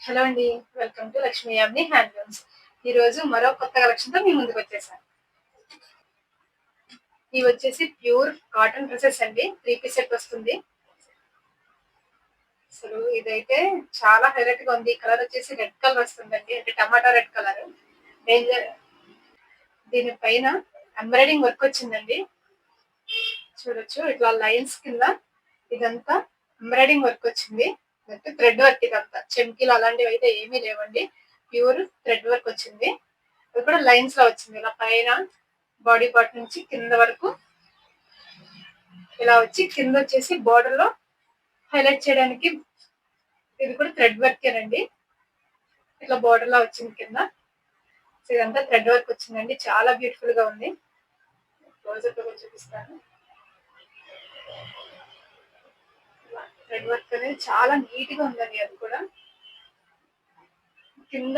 Hello అండి. Welcome to Lakshmi Yamini handlooms. ఈరోజు మరో కొత్త కలెక్షన్‌తో మీ ముందుకొచ్చేసాను. ఇవొచ్చేసి ప్యూర్ కాటన్ డ్రెసెస్ అండి. 3 పీస్ సెట్ వస్తుంది. అసలు ఇదైతే చాలా హైలైట్‌గా ఉంది. ఈ కలర్ వచ్చేసి రెడ్ కలర్ వస్తుందండి. అంటే టమాటా రెడ్ కలర్. డేంజర్ దీని పైన ఎంబ్రాయిడింగ్ వర్క్ వచ్చిందండి. చూడొచ్చు ఇట్లా లైన్స్ కింద ఇదంతా ఎంబ్రాయిడింగ్ వర్క్ వచ్చింది. అంటే థ్రెడ్ వర్క్ ఇదంతా. చెమ్కీలు అలాంటివి అయితే ఏమీ లేవండి. ప్యూర్ థ్రెడ్ వర్క్ వచ్చింది. అది కూడా లైన్స్ లో వచ్చింది. ఇలా పైన బాడీ పార్ట్ నుంచి కింద వరకు ఇలా వచ్చి కింద వచ్చేసి బోర్డర్ లో హైలైట్ చేయడానికి ఇది కూడా థ్రెడ్ వర్కేనండి. ఇట్లా బోర్డర్ లా వచ్చింది కింద. ఇదంతా థ్రెడ్ వర్క్ వచ్చిందండి. చాలా బ్యూటిఫుల్ గా ఉంది. క్లోజప్ లో చూపిస్తాను. థ్రెడ్ వర్క్ అనేది చాలా నీట్ గా ఉందండి. అది కూడా కింద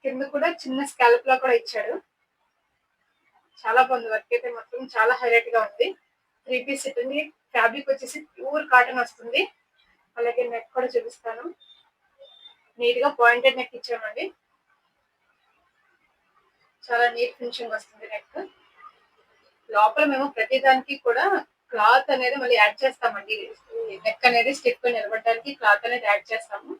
కింద కూడా చిన్న స్కాల్ప్ లా కూడా ఇచ్చాడు. చాలా బాగుంది. వర్క్ అయితే మొత్తం చాలా హైలైట్ గా ఉంది. 3 పీస్ సెట్ ఉంది. ఫ్యాబ్రిక్ వచ్చేసి ప్యూర్ కాటన్ వస్తుంది. అలాగే నెక్ కూడా చూపిస్తాను. నీట్ గా పాయింటెడ్ నెక్ ఇచ్చామండి. చాలా నీట్ ఫినిషింగ్ వస్తుంది నెక్. లోపల మేము ప్రతి దానికి కూడా క్లాత్ అనేది మళ్ళీ యాడ్ చేస్తామండి. నెక్ అనేది స్టిఫ్ గా నిలబడడానికి క్లాత్ అనేది యాడ్ చేస్తాము.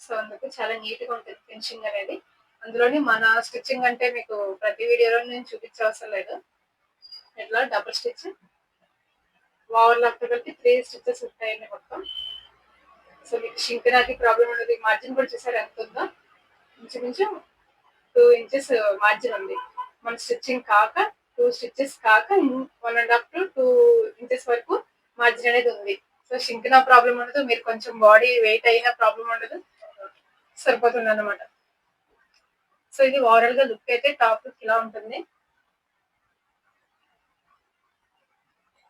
సో అందుకు చాలా నీట్ గా ఉంటుంది ఫినిషింగ్ అనేది. అందులోని మన స్టిచ్చింగ్ అంటే మీకు ప్రతి వీడియోలో నేను చూపించవసరం లేదు. ఇట్లా డబుల్ స్టిచ్ ఓవర్ లాక్ కలిపి 3 స్టిచెస్ ఉంటాయండి మొత్తం. సో మీకు షింకనాకి ప్రాబ్లం ఉండదు. మార్జిన్ కూడా చూసారు ఎంత ఉందో. ఇంచుమించు 2 ఇంచెస్ మార్జిన్ ఉంది. మన స్టిచ్చింగ్ కాక 2 స్టిచెస్ కాక 1.5 to 2 ఇంచెస్ వరకు మార్జిన్ అనేది ఉంది. సో షింకనా ప్రాబ్లం ఉండదు. మీరు కొంచెం బాడీ వెయిట్ అయినా ప్రాబ్లం ఉండదు. సరిపోతుంది అన్నమాట. సో ఇది ఓవరాల్ గా లుక్ అయితే టాప్ లుక్ ఇలా ఉంటుంది.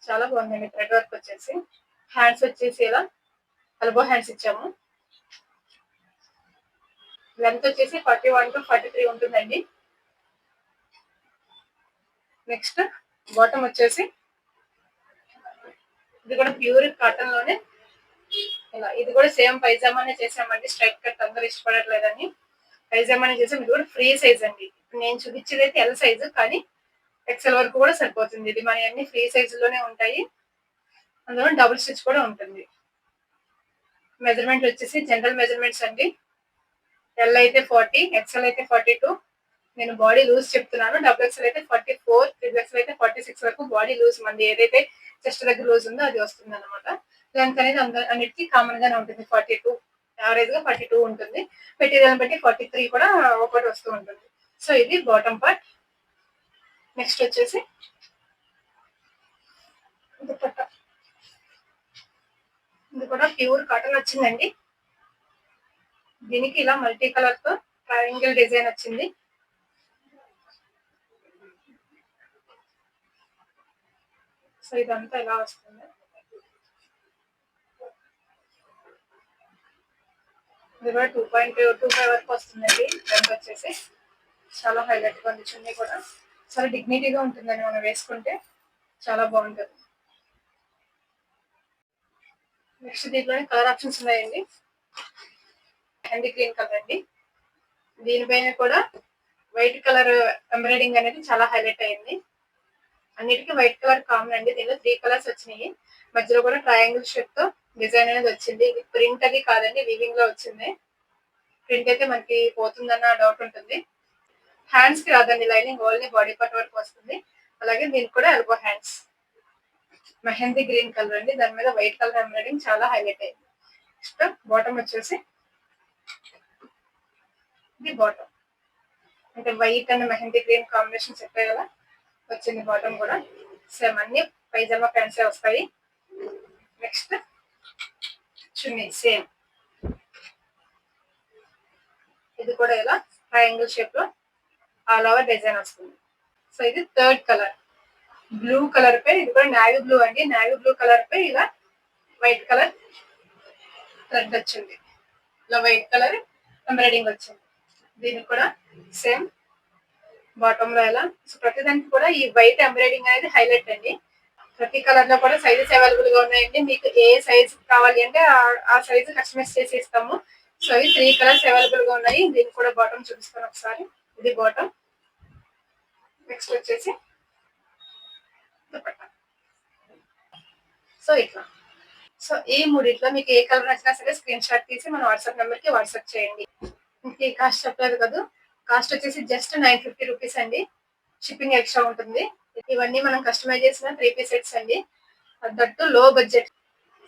చాలా బాగుందండి. థ్రెడ్ వర్క్ వచ్చేసి హ్యాండ్స్ వచ్చేసి ఇలా ఎల్బో హ్యాండ్స్ ఇచ్చాము. లెంత్ వచ్చేసి 41 to 43 ఉంటుందండి. నెక్స్ట్ బాటమ్ వచ్చేసి ఇది కూడా ప్యూర్ కాటన్ లోనే ఇలా ఇది కూడా సేమ్ పైజామానే చేసామండి. స్ట్రైట్ కట్ అందరూ ఇష్టపడట్లేదని పైజామానే చేసాం. ఇది కూడా ఫ్రీ సైజ్ అండి. నేను చూపించేది అయితే ఎల్ సైజు, కానీ ఎక్సెల్ వరకు కూడా సరిపోతుంది. ఇది మన అన్ని ఫ్రీ సైజులోనే ఉంటాయి. అందులో డబుల్ స్టిచ్ కూడా ఉంటుంది. మెజర్మెంట్ వచ్చేసి జనరల్ మెజర్మెంట్స్ అండి. ఎల్ అయితే 40, ఎక్సెల్ అయితే 42. నేను బాడీ లూజ్ చెప్తున్నాను. డబుల్ ఎక్సెల్ అయితే 44, ట్రిపుల్ ఎక్సెల్ అయితే 46 వరకు బాడీ లూజ్ మంది ఏదైతే చెస్ట్ దగ్గర లూజ్ ఉందో అది వస్తుంది అనమాట. లెంత్ అనేది అన్నిటికీ కామన్ గానే ఉంటుంది. 42 యావరేజ్ గా 42 ఉంటుంది. మెటీరియల్ బట్టి 43 కూడా ఒకటి వస్తూ ఉంటుంది. సో ఇది బాటమ్ పార్ట్. నెక్స్ట్ వచ్చేసి దుపట్టా. ఇది కూడా ప్యూర్ కాటన్ వచ్చిందండి. దీనికి ఇలా మల్టీ కలర్ తో ట్రయాంగిల్ డిజైన్ వచ్చింది. సో ఇదంతా ఇలా వస్తుంది. ఇది కూడా 2.25 వరకు వస్తుందండి. లెంత్ వచ్చేసి చాలా హైలైట్ గా ఉంది. చున్నీ కూడా చాలా డిగ్నిటీగా ఉంటుందండి. మనం వేసుకుంటే చాలా బాగుంటుంది. నెక్స్ట్ దీంట్లోనే కలర్ ఆప్షన్స్ ఉన్నాయండి. మెహందీ గ్రీన్ కలర్ అండి. దీనిపైన కూడా వైట్ కలర్ ఎంబ్రాయిడింగ్ అనేది చాలా హైలైట్ అయింది. అన్నిటికీ వైట్ కలర్ కామన్ అండి. దీనిలో 3 కలర్స్ వచ్చినాయి. మధ్యలో కూడా ట్రయాంగిల్ షేప్ తో డిజైన్ అనేది వచ్చింది. ఇది ప్రింట్ అది కాదండి, వీవింగ్ లో వచ్చింది. ప్రింట్ అయితే మనకి పోతుందన్న డౌట్ ఉంటుంది. హ్యాండ్స్ కి రాదండి లైనింగ్, ఓన్లీ బాడీ పార్ట్ వరకు వస్తుంది. అలాగే దీనికి కూడా elbow hands. Mehndi green colour అండి. దాని మీద వైట్ కలర్ ఎంబ్రాయిడింగ్ చాలా హైలైట్ అయింది. నెక్స్ట్ బాటమ్ వచ్చేసి ఇది బాటమ్. అంటే white and mehndi green combination set కదా వచ్చింది. బాటమ్ కూడా సేమ్ అన్ని పైజామా ప్యాంట్సే వస్తాయి. నెక్స్ట్ చున్నీ సేమ్. ఇది కూడా ఇలా ట్రయాంగిల్ షేప్ లో ఆల్ ఓవర్ డిజైన్ వస్తుంది. సో ఇది థర్డ్ కలర్. బ్లూ కలర్ పై ఇది కూడా నావీ బ్లూ అండి. నావీ బ్లూ కలర్ పై ఇలా వైట్ కలర్ థ్రెడ్ వచ్చింది. ఇలా వైట్ కలర్ ఎంబ్రాయిడింగ్ వచ్చింది. దీనికి కూడా సేమ్ బాటమ్ లో ఎలా. సో ప్రతిదానికి కూడా ఈ వైట్ ఎంబ్రాయిడింగ్ అనేది హైలైట్ అండి. ప్రతి కలర్ లో కూడా సైజెస్ అవైలబుల్ గా ఉన్నాయండి. మీకు ఏ సైజ్ కావాలి అంటే ఆ సైజ్ కస్టమైజ్ చేసి ఇస్తాము. సో ఇవి 3 కలర్స్ అవైలబుల్ గా ఉన్నాయి. దీనికి కూడా బాటమ్ చూపిస్తాను ఒకసారి. ఇది బాటమ్. నెక్స్ట్ వచ్చేసి దుపట్టా. సో ఇట్లా. సో ఈ మూడిట్లో మీకు ఏ కలర్ నచ్చినా సరే స్క్రీన్ షాట్ తీసి మన వాట్సాప్ నెంబర్ కి వాట్సాప్ చేయండి. ఇంక ఈ కాస్ట్ చెప్పలేదు కదా. కాస్ట్ వచ్చేసి జస్ట్ 950 రూపీస్ అండి. షిప్పింగ్ ఎక్స్ట్రా ఉంటుంది. ఇవన్నీ మనం కస్టమైజ్ చేసిన 3 పీస్ సెట్స్ అండి. దట్టు లో బడ్జెట్.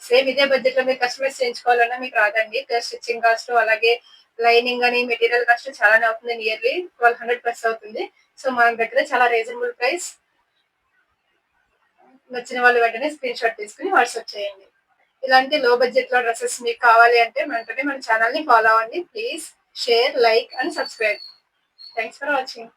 సేమ్ ఇదే బడ్జెట్ లో మీరు కస్టమైజ్ చేయించుకోవాలన్నా మీకు రాదండి. ప్లస్ స్టిచ్చింగ్ కాస్ట్ అలాగే లైనింగ్ అని మెటీరియల్ కాస్ట్ చాలానే అవుతుంది. నియర్లీ 1200 ప్లస్ అవుతుంది. సో మన దగ్గర చాలా రీజనబుల్ ప్రైస్. నచ్చిన వాళ్ళు వెంటనే స్క్రీన్ షాట్ తీసుకుని వాట్సాప్ చేయండి. ఇలాంటి లో బడ్జెట్ లో డ్రెస్సెస్ మీకు కావాలి అంటే వెంటనే మన ఛానల్ ని ఫాలో అవ్వండి. Please share, like and subscribe. Thanks for watching.